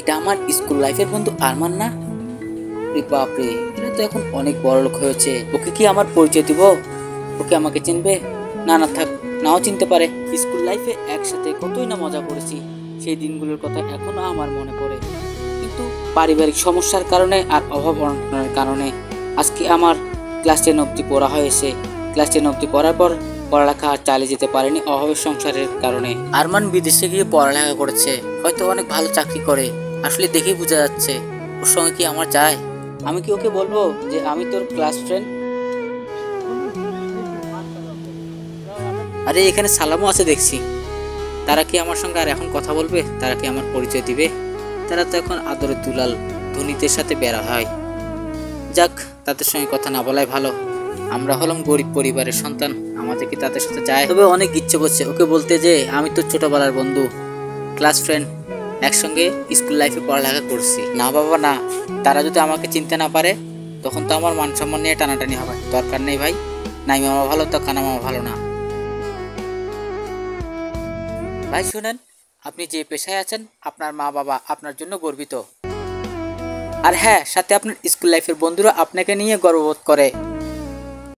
এটা আমার স্কুল লাইফের বন্ধু আরমান না? রে বাপরে, এটা তো এখন অনেক বড় লোক হয়েছে। ওকে কি আমার পরিচয় দিব? ওকে আমাকে চিনবে? না না থাক, নাও চিনতে পারে। স্কুল লাইফে একসাথে কতই না মজা করেছি, সেই দিনগুলোর কথা এখনো আমার মনে পড়ে। কিন্তু পারিবারিক সমস্যার কারণে আর অভাব অনটনের কারণে আজকে আমার ক্লাস 10 অবধি পড়া হয়েছে। ক্লাস 10 অবধি পড়ার পর পড়ালেখা আর চালিয়ে যেতে পারেনি অভাবের সংসারের কারণে। আরমান বিদেশে গিয়ে পড়ালেখা করেছে, হয়তো অনেক ভালো চাকরি করে। আসলে দেখেই বোঝা যাচ্ছে। ওর সঙ্গে কি আমার যায়? আমি কি ওকে বলবো যে আমি তোর ক্লাস ফ্রেন্ড? আরে এখানে সালামও আছে দেখছি। তারা কি আমার সঙ্গে আর এখন কথা বলবে? তারা কি আমার পরিচয় দিবে? তারা তো এখন আদরে দুলাল ধনীদের সাথে বেড়া হয়। যাক, তাদের সঙ্গে কথা না বলাই ভালো। আমরা হলাম গরিব পরিবারের সন্তান, আমাদের কি তাদের সাথে যায়? তবে অনেক ইচ্ছে করছে ওকে বলতে যে আমি তো ছোটবেলার বন্ধু, ক্লাস ফ্রেন্ড, একসঙ্গে স্কুল লাইফে পড়ালেখা করছি। না বাবা না, তারা যদি আমাকে চিনতে না পারে তখন তো আমার মান সম্মান নিয়ে টানাটানি হবে। দরকার নেই ভাই, নাই মামা ভালো তো কানা মামা ভালো না। ভাই শুনেন, আপনি যে পেশায় আছেন আপনার মা বাবা আপনার জন্য গর্বিত। আর হ্যাঁ, সাথে আপনার স্কুল লাইফের বন্ধুরা আপনাকে নিয়ে গর্ববোধ করে।